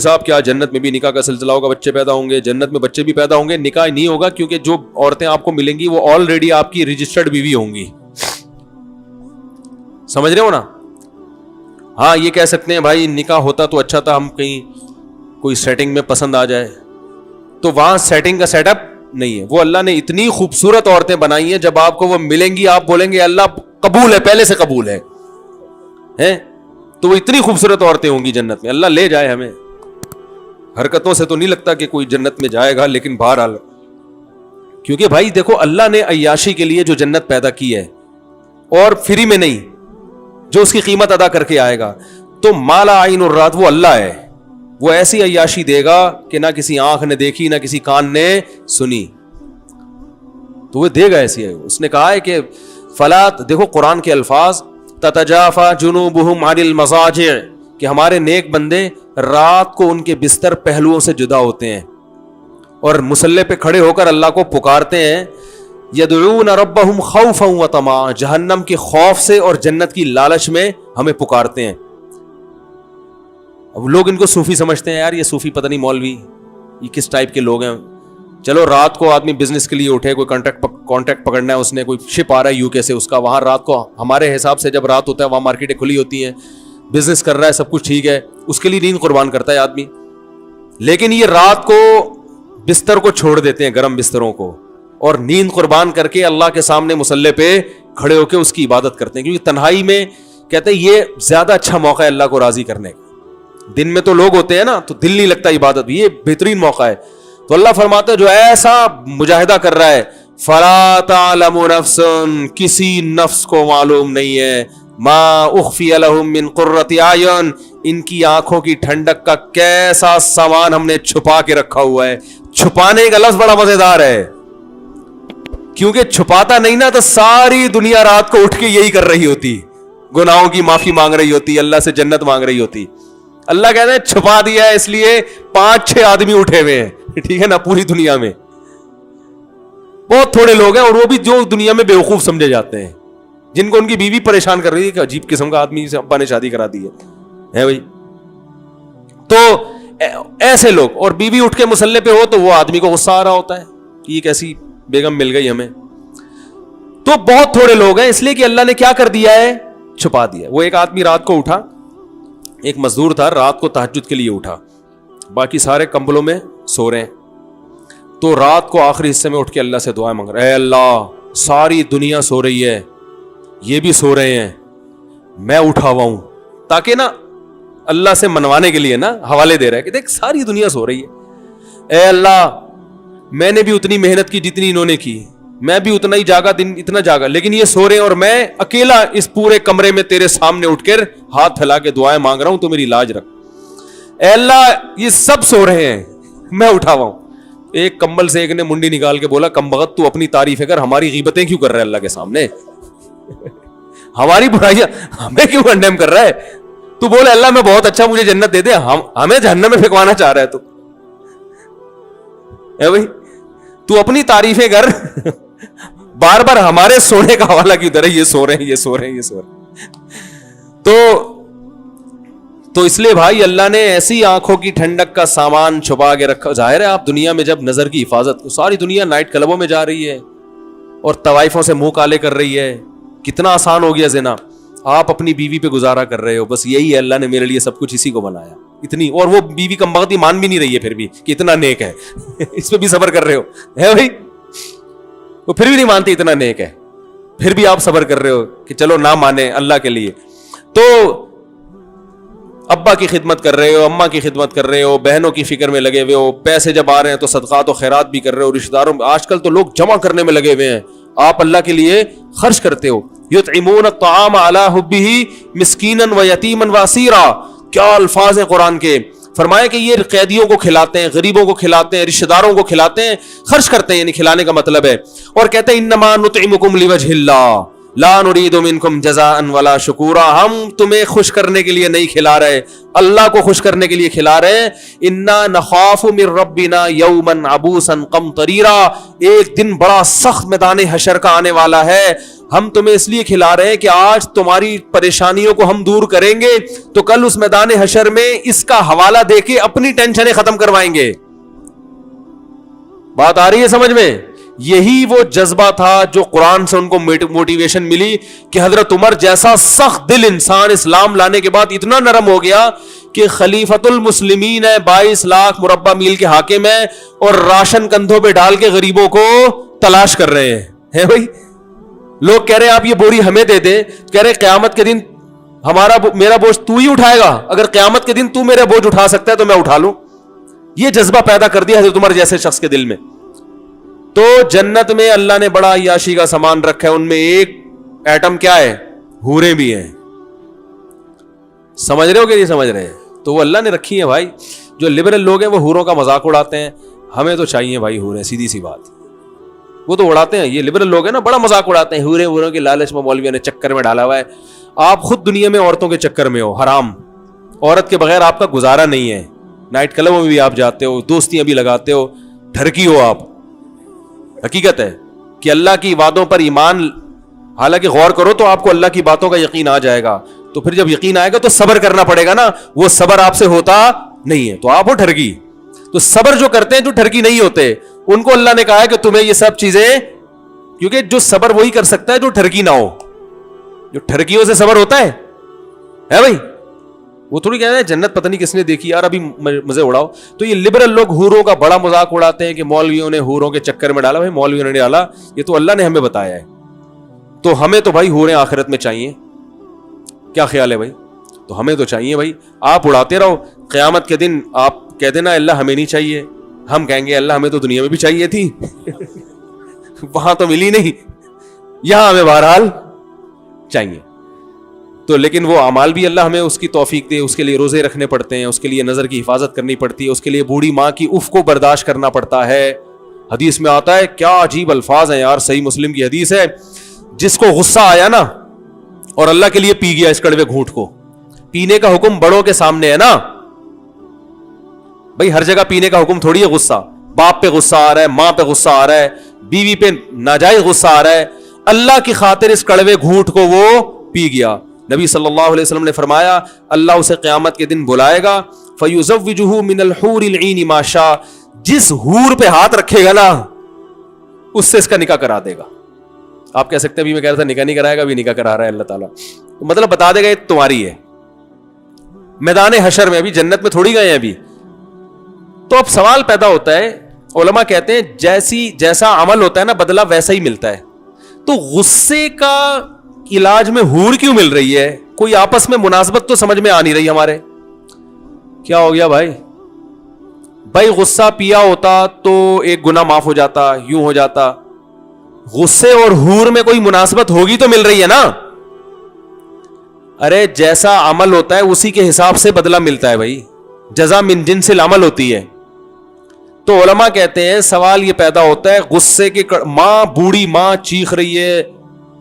صاحب کیا جنت میں بھی نکاح کا سلسلہ ہوگا, بچے پیدا ہوں گے؟ جنت میں بچے بھی پیدا ہوں گے, نکاح نہیں ہوگا, کیونکہ جو عورتیں آپ کو ملیں گی وہ آلریڈی آپ کی رجسٹرڈ بیوی ہوں گی. سمجھ رہے ہو نا؟ ہاں یہ کہہ سکتے ہیں بھائی نکاح ہوتا تو اچھا تھا, ہم کہیں کوئی سیٹنگ میں پسند آ جائے, تو وہاں سیٹنگ کا سیٹ اپ نہیں ہے. وہ اللہ نے اتنی خوبصورت عورتیں بنائی ہیں, جب آپ کو وہ ملیں گی آپ بولیں گے اللہ قبول ہے, پہلے سے قبول ہے. تو وہ اتنی خوبصورت عورتیں ہوں گی جنت میں. اللہ لے جائے ہمیں. حرکتوں سے تو نہیں لگتا کہ کوئی جنت میں جائے گا, لیکن بہرحال, کیونکہ بھائی دیکھو اللہ نے عیاشی کے لیے جو جنت پیدا کی ہے, اور فری میں نہیں, جو اس کی قیمت ادا کر کے آئے گا, تو مالا عین الرات وہ اللہ ہے. وہ ایسی عیاشی دے گا کہ نہ کسی آنکھ نے دیکھی نہ کسی کان نے سنی, تو وہ دے گا ایسی ہے. اس نے کہا ہے کہ فلات, دیکھو قرآن کے الفاظ, تتجافا جنوبہم عن المضاجع, کہ ہمارے نیک بندے رات کو ان کے بستر پہلوؤں سے جدا ہوتے ہیں اور مصلی پہ کھڑے ہو کر اللہ کو پکارتے ہیں. یدعون ربہم خوفا وطمعا, جہنم کے خوف سے اور جنت کی لالچ میں ہمیں پکارتے ہیں. اب لوگ ان کو صوفی سمجھتے ہیں, یار یہ صوفی پتہ نہیں مولوی یہ کس ٹائپ کے لوگ ہیں. چلو رات کو آدمی بزنس کے لیے اٹھے, کوئی کانٹیکٹ پکڑنا ہے اس نے, کوئی شپ آ رہا ہے یو کے سے, اس کا وہاں رات کو, ہمارے حساب سے جب رات ہوتا ہے وہاں مارکیٹیں کھلی ہوتی ہیں, بزنس کر رہا ہے, سب کچھ ٹھیک ہے, اس کے لیے نیند قربان کرتا ہے آدمی. لیکن یہ رات کو بستر کو چھوڑ دیتے ہیں, گرم بستروں کو, اور نیند قربان کر کے اللہ کے سامنے مصلی پہ کھڑے ہو کے اس کی عبادت کرتے ہیں, کیونکہ تنہائی میں کہتے ہیں یہ زیادہ اچھا موقع ہے اللہ کو راضی کرنے کا. دن میں تو لوگ ہوتے ہیں نا, تو دل نہیں لگتا عبادت, یہ بہترین موقع ہے. تو اللہ فرماتا ہے جو ایسا مجاہدہ کر رہا ہے, فلا تعلم نفس, کسی نفس کو معلوم نہیں ہے, ما اخفی لہم من قرۃ اعین, ان کی آنکھوں کی ٹھنڈک کا کیسا سامان ہم نے چھپا کے رکھا ہوا ہے. چھپانے کا لفظ بڑا مزیدار ہے, کیونکہ چھپاتا نہیں نا تو ساری دنیا رات کو اٹھ کے یہی کر رہی ہوتی, گناہوں کی معافی مانگ رہی ہوتی, اللہ سے جنت مانگ رہی ہوتی. اللہ کہتے ہیں چھپا دیا ہے, اس لیے 5-6 آدمی اٹھے ہوئے ہیں, ٹھیک ہے نا, پوری دنیا میں بہت تھوڑے لوگ ہیں, اور وہ بھی جو دنیا میں بیوقوف سمجھے جاتے ہیں, جن کو ان کی بیوی پریشان کر رہی ہے کہ عجیب قسم کا آدمی سے ابا نے شادی کرا دی ہے بھائی. تو ایسے لوگ, اور بیوی اٹھ کے مصلی پہ ہو تو وہ آدمی کو غصہ آ رہا ہوتا ہے کہ یہ کیسی بیگم مل گئی ہمیں. تو بہت تھوڑے لوگ ہیں, اس لیے کہ اللہ نے کیا کر دیا ہے, چھپا دیا. وہ ایک آدمی رات کو اٹھا, ایک مزدور تھا, رات کو تہجد کے لیے اٹھا, باقی سارے کمبلوں میں سو رہے ہیں, تو رات کو آخری حصے میں اٹھ کے اللہ سے دعائیں مانگ رہے, اے اللہ ساری دنیا سو رہی ہے, یہ بھی سو رہے ہیں, میں اٹھا ہوا ہوں, تاکہ نا اللہ سے منوانے کے لیے نا حوالے دے رہا ہے کہ دیکھ ساری دنیا سو رہی ہے, اے اللہ میں نے بھی اتنی محنت کی جتنی انہوں نے کی, میں بھی اتنا ہی جاگا, دن اتنا جاگا, لیکن یہ سو رہے ہیں, اور میں اکیلا اس پورے کمرے میں تیرے سامنے اٹھ کر ہاتھ پھیلا کے دعائیں مانگ رہا ہوں, تو میری لاج رکھ. اے اللہ یہ سب سو رہے ہیں, میں اٹھا ہوا ہوں. ایک کمبل سے ایک نے منڈی نکال کے بولا, کم بخت تو اپنی تعریفیں کر, ہماری غیبتیں کیوں کر رہا ہے اللہ کے سامنے, ہماری برائیاں ہمیں کیوں کنڈیم کر رہا ہے, تو بولے اللہ میں بہت اچھا, مجھے جنت دے دے, ہمیں جہنم میں پھینکوانا چاہ رہا ہے. تو بھائی تو اپنی تعریفیں کر, بار بار ہمارے سونے کا حوالہ کیوں دے رہے, یہ سو رہے ہیں, یہ سو رہے ہیں, یہ سو رہے ہیں. تو اس لیے بھائی اللہ نے ایسی آنکھوں کی ٹھنڈک کا سامان چھپا کے رکھا. ظاہر ہے آپ دنیا میں جب نظر کی حفاظت, ساری دنیا نائٹ کلبوں میں جا رہی ہے اور طوائفوں سے منہ کالے کر رہی ہے, کتنا آسان ہو گیا زنا, آپ اپنی بیوی پہ گزارا کر رہے ہو, بس یہی ہے اللہ نے میرے لیے سب کچھ اسی کو بنایا اتنی, اور وہ بیوی کم بختی مان بھی نہیں رہی ہے پھر بھی کہ اتنا نیک ہے, اس پہ بھی صبر کر رہے ہو, ہے بھائی, وہ پھر بھی نہیں مانتی اتنا نیک ہے, پھر بھی آپ صبر کر رہے ہو کہ چلو نہ مانے اللہ کے لیے. تو ابا کی خدمت کر رہے ہو, اماں کی خدمت کر رہے ہو, بہنوں کی فکر میں لگے ہوئے ہو, پیسے جب آ رہے ہیں تو صدقات و خیرات بھی کر رہے ہو, رشتہ داروں, آج کل تو لوگ جمع کرنے میں لگے ہوئے ہیں, آپ اللہ کے لیے خرچ کرتے ہو. یطعمون الطعام علی حبہ مسکینا و یتیما و اسیرا, کیا الفاظ ہیں قرآن کے. فرمایا کہ یہ قیدیوں کو کھلاتے ہیں, غریبوں کو کھلاتے ہیں, رشتہ داروں کو کھلاتے ہیں, خرچ کرتے ہیں, یعنی کھلانے کا مطلب ہے. اور کہتے ہیں انما نطعمکم لوجہ اللہ لا نرید منکم جزاء ولا شکورا, ہم تمہیں خوش کرنے کے لیے نہیں کھلا رہے, اللہ کو خوش کرنے کے لیے کھلا رہے ہیں. انا نخاف من ربنا یوما عبوسا قمطریرا, ایک دن بڑا سخت میدان حشر کا آنے والا ہے, ہم تمہیں اس لیے کھلا رہے ہیں کہ آج تمہاری پریشانیوں کو ہم دور کریں گے تو کل اس میدان حشر میں اس کا حوالہ دے کے اپنی ٹینشنیں ختم کروائیں گے. بات آ رہی ہے سمجھ میں؟ یہی وہ جذبہ تھا جو قرآن سے ان کو موٹیویشن ملی کہ حضرت عمر جیسا سخت دل انسان اسلام لانے کے بعد اتنا نرم ہو گیا کہ خلیفۃ المسلمین ہے, 22 لاکھ مربع میل کے حاکم ہیں, اور راشن کندھوں پہ ڈال کے غریبوں کو تلاش کر رہے ہیں. بھائی لوگ کہہ رہے ہیں آپ یہ بوری ہمیں دے دے, کہہ رہے قیامت کے دن میرا بوجھ تو ہی اٹھائے گا, اگر قیامت کے دن تو میرا بوجھ اٹھا سکتا ہے تو میں اٹھا لوں. یہ جذبہ پیدا کر دیا حضرت عمر جیسے شخص کے دل میں. تو جنت میں اللہ نے بڑا عیاشی کا سامان رکھا ہے, ان میں ایک ایٹم کیا ہے؟ حوریں بھی ہیں. سمجھ رہے ہو کہ نہیں سمجھ رہے؟ تو وہ اللہ نے رکھی ہیں بھائی. جو لبرل لوگ ہیں وہ حوروں کا مذاق اڑاتے ہیں, ہمیں تو چاہیے بھائی حوریں, سیدھی سی بات. وہ تو اڑاتے ہیں, یہ لبرل لوگ ہیں نا, بڑا مذاق اڑاتے ہیں. حوروں کے لالچ میں مولویوں نے چکر میں ڈالا ہوا ہے. آپ خود دنیا میں عورتوں کے چکر میں ہو, حرام. عورت کے بغیر آپ کا گزارا نہیں ہے. نائٹ کلبوں میں بھی آپ جاتے ہو, دوستیاں بھی لگاتے ہو, ٹھرکی ہو آپ. حقیقت ہے کہ اللہ کی وعدوں پر ایمان, حالانکہ غور کرو تو آپ کو اللہ کی باتوں کا یقین آ جائے گا. تو پھر جب یقین آئے گا تو صبر کرنا پڑے گا نا, وہ صبر آپ سے ہوتا نہیں ہے, تو آپ ہو ٹھرکی. تو صبر جو کرتے ہیں جو ٹھرکی نہیں ہوتے, ان کو اللہ نے کہا ہے کہ تمہیں یہ سب چیزیں, کیونکہ جو صبر وہی کر سکتا ہے جو ٹھرکی نہ ہو. جو ٹھرکیوں سے صبر ہوتا ہے بھائی, وہ تھوڑی کہتے ہیں جنت پتہ نہیں کس نے دیکھی یار, ابھی مزے اڑاؤ. تو یہ لبرل لوگ حوروں کا بڑا مذاق اڑاتے ہیں کہ مولویوں نے حوروں کے چکر میں ڈالا. بھائی مولویوں نے ڈالا, یہ تو اللہ نے ہمیں بتایا ہے. تو ہمیں تو بھائی حوریں آخرت میں چاہیے. کیا خیال ہے بھائی؟ تو ہمیں تو چاہیے بھائی. آپ اڑاتے رہو, قیامت کے دن آپ کہہ دینا اللہ ہمیں نہیں چاہیے, ہم کہیں گے اللہ ہمیں تو دنیا میں بھی چاہیے تھی, وہاں تو ملی نہیں, یہاں ہمیں بہرحال چاہیے. تو لیکن وہ اعمال بھی اللہ ہمیں اس کی توفیق دے, اس کے لیے روزے رکھنے پڑتے ہیں, اس کے لیے نظر کی حفاظت کرنی پڑتی ہے, اس کے لیے بوڑھی ماں کی اف کو برداشت کرنا پڑتا ہے. حدیث میں آتا ہے, کیا عجیب الفاظ ہیں یار, صحیح مسلم کی حدیث ہے, جس کو غصہ آیا نا اور اللہ کے لیے پی گیا اس کڑوے گھونٹ کو. پینے کا حکم بڑوں کے سامنے ہے نا بھائی, ہر جگہ پینے کا حکم تھوڑی ہے غصہ. باپ پہ غصہ آ رہا ہے, ماں پہ غصہ آ رہا ہے, بیوی پہ ناجائز غصہ آ رہا ہے, اللہ کی خاطر اس کڑوے گھونٹ کو وہ پی گیا. نبی صلی اللہ علیہ وسلم نے فرمایا اللہ اسے قیامت کے دن بلائے گا, فَيُزَوِّجُهُ مِنَ الْحُورِ الْعِينِ مَا شَاءَ, جس حور پہ ہاتھ رکھے گا نا اس سے اس کا نکاح کرا دے گا. آپ کہہ سکتے ہیں ابھی میں کہہ رہا تھا نکاح نہیں کرائے گا, ابھی نکاح کرا رہا ہے اللہ تعالیٰ. مطلب بتا دے گا یہ تمہاری ہے. میدان حشر میں, ابھی جنت میں تھوڑی گئے ہیں ابھی. تو اب سوال پیدا ہوتا ہے, علماء کہتے ہیں جیسا عمل ہوتا ہے نا بدلہ ویسا ہی ملتا ہے. تو غصے کا علاج میں حور کیوں مل رہی ہے؟ کوئی آپس میں مناسبت تو سمجھ میں آ نہیں رہی ہمارے. کیا ہو گیا بھائی؟ بھائی غصہ پیا ہوتا تو ایک گناہ معاف ہو جاتا, یوں ہو جاتا. غصے اور حور میں کوئی مناسبت ہوگی تو مل رہی ہے نا. ارے جیسا عمل ہوتا ہے اسی کے حساب سے بدلہ ملتا ہے بھائی, جزا من جنس العمل ہوتی ہے. تو علماء کہتے ہیں سوال یہ پیدا ہوتا ہے, غصے کے ماں, بوڑھی ماں چیخ رہی ہے,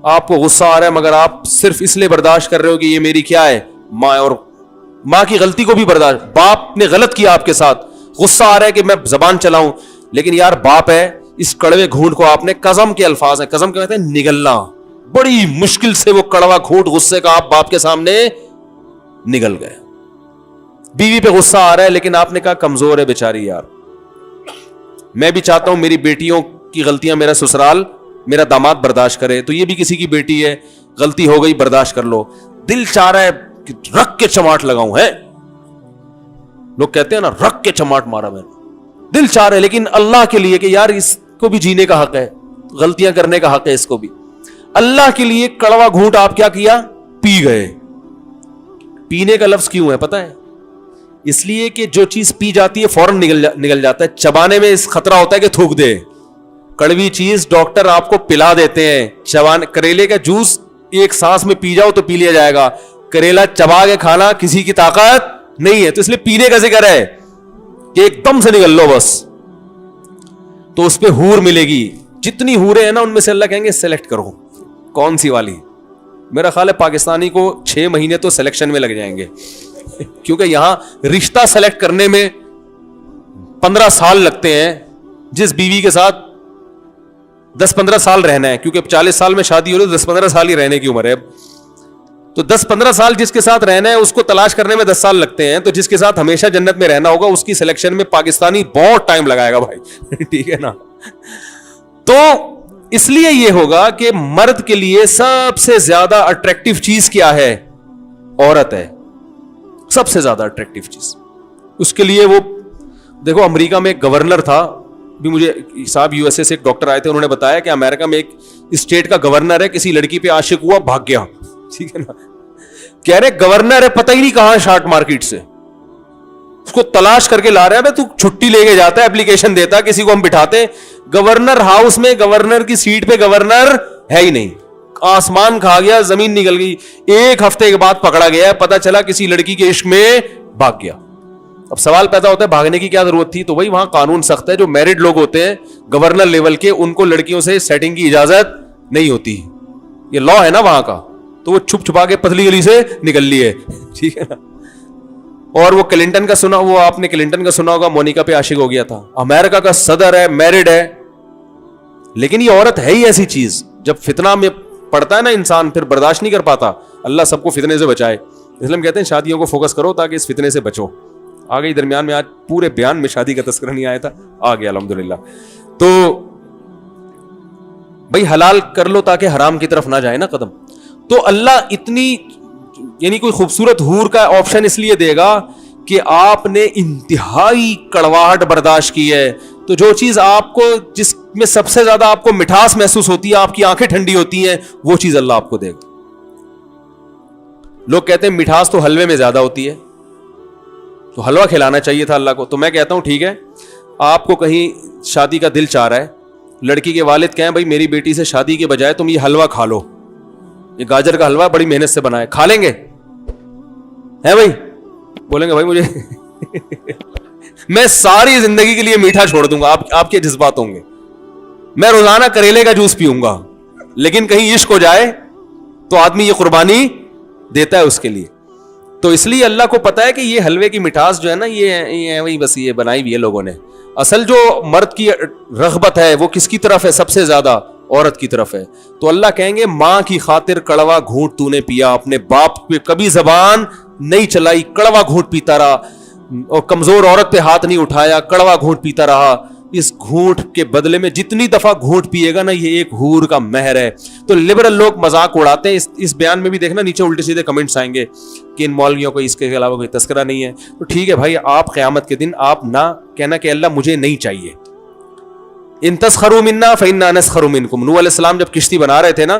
آپ کو غصہ آ رہا ہے مگر آپ صرف اس لیے برداشت کر رہے ہو کہ یہ میری کیا ہے ماں, اور ماں کی غلطی کو بھی برداشت, باپ نے غلط کیا آپ کے ساتھ, غصہ آ رہا ہے کہ میں زبان چلاؤں, لیکن یار باپ ہے, اس کڑوے گھونٹ کو آپ نے, قزم کے الفاظ ہیں, قزم کہتے ہیں نگلنا, بڑی مشکل سے وہ کڑوا گھونٹ غصے کا آپ باپ کے سامنے نگل گئے. بیوی پہ غصہ آ رہا ہے لیکن آپ نے کہا کمزور ہے بیچاری یار, میں بھی چاہتا ہوں میری بیٹیوں کی غلطیاں میرا سسرال, میرا داماد برداشت کرے, تو یہ بھی کسی کی بیٹی ہے, غلطی ہو گئی برداشت کر لو. دل چاہ رہا ہے کہ رکھ کے چماٹ لگاؤں, ہے لوگ کہتے ہیں نا رکھ کے چماٹ مارا میں نے, دل چاہ رہا ہے, لیکن اللہ کے لیے کہ یار اس کو بھی جینے کا حق ہے, غلطیاں کرنے کا حق ہے اس کو بھی. اللہ کے لیے کڑوا گھونٹ آپ کیا کیا, پی گئے. پینے کا لفظ کیوں ہے پتہ ہے؟ اس لیے کہ جو چیز پی جاتی ہے فوراً نگل جاتا ہے, چبانے میں اس خطرہ ہوتا ہے کہ تھوک دے. کڑوی چیز ڈاکٹر آپ کو پلا دیتے ہیں, کریلے کا جوس ایک سانس میں پی جاؤ تو پی لیا جائے گا, کریلا چبا کے کھانا کسی کی طاقت نہیں ہے, تو اس لیے پینے کا ذکر ہے کہ ایک دم سے نگل لو بس. تو اس پہ حور ملے گی, جتنی حوریں ہیں نا ان میں سے اللہ کہیں گے سلیکٹ کرو کون سی والی. میرا خیال ہے پاکستانی کو 6 مہینے تو سلیکشن میں لگ جائیں گے, کیونکہ یہاں رشتہ سلیکٹ کرنے میں 15 سال لگتے ہیں. جس بیوی کے ساتھ 10-15 سال رہنا ہے, کیونکہ 40 سال میں شادی ہو رہی ہے, 10-15 سال ہی رہنے کی عمر ہے. تو 10-15 سال جس کے ساتھ رہنا ہے اس کو تلاش کرنے میں 10 سال لگتے ہیں, تو جس کے ساتھ ہمیشہ جنت میں رہنا ہوگا اس کی سلیکشن میں پاکستانی بہت ٹائم لگائے گا بھائی. ٹھیک ہے نا. تو اس لیے یہ ہوگا کہ مرد کے لیے سب سے زیادہ اٹریکٹیو چیز کیا ہے؟ عورت ہے. سب سے زیادہ اٹریکٹیو چیز. اس کے لیے وہ دیکھو, امریکہ میں ایک گورنر تھا, بھی مجھے صاحب یو ایس اے سے ایک ڈاکٹر آئے تھے, انہوں نے بتایا کہ امریکہ میں ایک اسٹیٹ کا گورنر ہے, کسی لڑکی پہ عاشق ہوا, بھاگ گیا. ٹھیک ہے نا. کہہ رہے گورنر ہے, پتہ ہی نہیں کہاں شارٹ مارکیٹ سے, اس کو تلاش کر کے لا رہے ہیں. تو چھٹی لے کے جاتا ہے, اپلیکیشن دیتا ہے, کسی کو ہم بٹھاتے, گورنر ہاؤس میں گورنر کی سیٹ پہ گورنر ہے ہی نہیں, آسمان کھا گیا, زمین نکل گئی. 1 ہفتے کے بعد پکڑا گیا, پتا چلا کسی لڑکی کے عشق میں بھاگ گیا. اب سوال پیدا ہوتا ہے بھاگنے کی کیا ضرورت تھی؟ تو وہی وہاں قانون سخت ہے, جو میرڈ لوگ ہوتے ہیں گورنر لیول کے, ان کو لڑکیوں سے سیٹنگ کی اجازت نہیں ہوتی. یہ لا ہے نا وہاں کا, تو وہ چھپ چھپا کے پتلی گلی سے نکل لی ہے. ٹھیک ہے نا. اور وہ کلنٹن کا سنا, وہ آپ نے کلنٹن کا سنا ہوگا, مونیکا پہ عاشق ہو گیا تھا. امریکہ کا صدر ہے, میرڈ ہے, لیکن یہ عورت ہے ہی ایسی چیز, جب فتنہ میں پڑتا ہے نا انسان پھر برداشت نہیں کر پاتا. اللہ سب کو فتنے سے بچائے. اس لیے ہم کہتے ہیں شادیوں کو فوکس کرو تاکہ اس فتنے سے بچو. آ گئی درمیان میں, آج پورے بیان میں شادی کا تذکرہ نہیں آیا تھا, آ گیا الحمدللہ. تو بھائی حلال کر لو تاکہ حرام کی طرف نہ جائے نا قدم. تو اللہ اتنی یعنی کوئی خوبصورت حور کا آپشن اس لیے دے گا کہ آپ نے انتہائی کڑواہٹ برداشت کی ہے. تو جو چیز آپ کو, جس میں سب سے زیادہ آپ کو مٹھاس محسوس ہوتی ہے, آپ کی آنکھیں ٹھنڈی ہوتی ہیں, وہ چیز اللہ آپ کو دے گا. لوگ کہتے ہیں مٹھاس تو حلوے میں زیادہ ہوتی ہے, تو حلوہ کھلانا چاہیے تھا اللہ کو. تو میں کہتا ہوں ٹھیک ہے, آپ کو کہیں شادی کا دل چاہ رہا ہے, لڑکی کے والد کہیں بھائی میری بیٹی سے شادی کے بجائے تم یہ حلوہ کھا لو, یہ گاجر کا حلوہ بڑی محنت سے بنا ہے, کھا لیں گے ہے بھائی؟ بولیں گے بھائی مجھے میں ساری زندگی کے لیے میٹھا چھوڑ دوں گا, آپ کے جذبات ہوں گے, میں روزانہ کریلے کا جوس پیوں گا, لیکن کہیں عشق ہو جائے تو آدمی یہ قربانی دیتا ہے اس کے لیے. تو اس لیے اللہ کو پتا ہے کہ یہ حلوے کی مٹھاس جو ہے نا, یہ وہی بس یہ بنائی ہوئی ہے لوگوں نے. اصل جو مرد کی رغبت ہے وہ کس کی طرف ہے؟ سب سے زیادہ عورت کی طرف ہے. تو اللہ کہیں گے ماں کی خاطر کڑوا گھونٹ تو نے پیا, اپنے باپ پہ کبھی زبان نہیں چلائی, کڑوا گھونٹ پیتا رہا, اور کمزور عورت پہ ہاتھ نہیں اٹھایا, کڑوا گھونٹ پیتا رہا. اس گھونٹ کے بدلے میں جتنی دفعہ گھونٹ پیے گا نا, یہ ایک حور کا مہر ہے. تو لبرل لوگ مذاق اڑاتے ہیں. اس بیان میں بھی دیکھنا نیچے الٹے سیدھے کمنٹس آئیں گے کہ ان مولویوں کو اس کے علاوہ کوئی تذکرہ نہیں ہے. تو ٹھیک ہے بھائی, آپ قیامت کے دن آپ نہ کہنا کہ اللہ مجھے نہیں چاہیے. ان تسخروا منا فإنا نسخر منکم. نوح علیہ السلام جب کشتی بنا رہے تھے نا,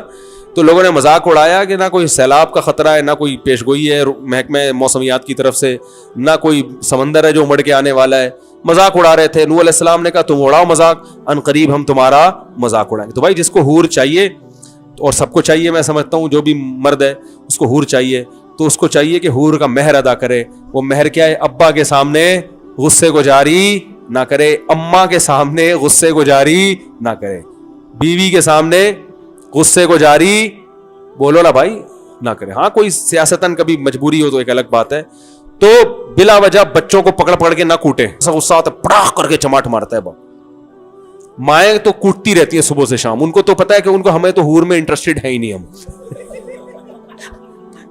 تو لوگوں نے مذاق اڑایا کہ نہ کوئی سیلاب کا خطرہ ہے, نہ کوئی پیشگوئی ہے محکمہ موسمیات کی طرف سے, نہ کوئی سمندر ہے جو امڑ کے آنے والا ہے. مذاق اڑا رہے تھے. نوح علیہ السلام نے کہا تم اڑاؤ مذاق, ان قریب ہم تمہارا مذاق اڑائیں گے. تو بھائی جس کو حور چاہیے, اور سب کو چاہیے, میں سمجھتا ہوں جو بھی مرد ہے اس کو حور چاہیے, تو اس کو چاہیے کہ حور کا مہر ادا کرے. وہ مہر کیا ہے؟ ابا کے سامنے غصے کو جاری نہ کرے, اماں کے سامنے غصے کو جاری نہ کرے, بیوی کے سامنے غصے کو جاری بولو نا بھائی نہ کرے. ہاں کوئی سیاستاً کبھی مجبوری ہو تو ایک الگ بات ہے. تو بلا وجہ بچوں کو پکڑ پکڑ کے نہ کوٹے. ایسا غصہ آتا ہے پڑاخ کر کے چماٹ مارتا ہے باپ. مائیں تو کوٹتی رہتی ہیں صبح سے شام, ان کو تو پتا ہے کہ ان کو ہمیں تو حور میں انٹرسٹڈ ہے ہی نہیں ہم.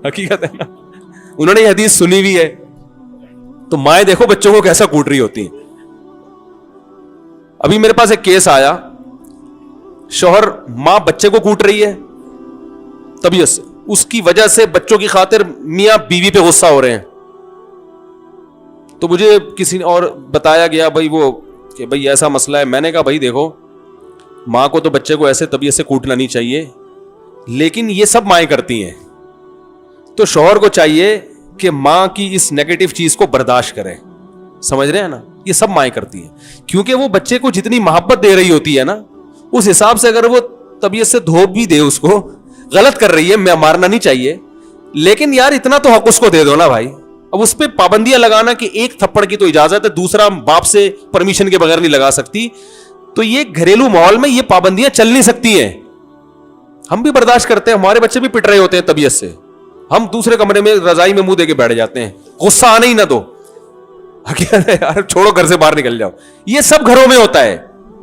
حقیقت ہے نا, انہوں نے یہ حدیث سنی ہوئی ہے. تو مائیں دیکھو بچوں کو کیسا کوٹ رہی ہوتی ہیں. ابھی میرے پاس ایک کیس آیا, شوہر ماں بچے کو کوٹ رہی ہے طبیعت سے, اس کی وجہ سے بچوں کی خاطر میاں بیوی پہ غصہ ہو رہے ہیں. تو مجھے کسی نے اور بتایا گیا بھائی وہ کہ بھائی ایسا مسئلہ ہے. میں نے کہا بھائی دیکھو, ماں کو تو بچے کو ایسے طبیعت سے کوٹنا نہیں چاہیے, لیکن یہ سب مائیں کرتی ہیں. تو شوہر کو چاہیے کہ ماں کی اس نیگیٹو چیز کو برداشت کرے. سمجھ رہے ہیں نا, یہ سب مائیں کرتی ہیں, کیونکہ وہ بچے کو جتنی محبت دے رہی ہوتی ہے نا, اس حساب سے اگر وہ طبیعت سے دھوپ بھی دے, اس کو غلط کر رہی ہے, میں مارنا نہیں چاہیے, لیکن یار اتنا تو حق اس کو دے دو نا بھائی. اب اس پہ پابندیاں لگانا کہ ایک تھپڑ کی تو اجازت ہے, دوسرا باپ سے پرمیشن کے بغیر نہیں لگا سکتی, تو یہ گھریلو ماحول میں یہ پابندیاں چل نہیں سکتی ہیں. ہم بھی برداشت کرتے ہیں, ہمارے بچے بھی پٹ رہے ہوتے ہیں طبیعت سے, ہم دوسرے کمرے میں رضائی میں منہ دے کے بیٹھ جاتے ہیں, غصہ آنے ہی نہ دو. یار چھوڑو, گھر سے باہر نکل جاؤ. یہ سب گھروں میں ہوتا ہے,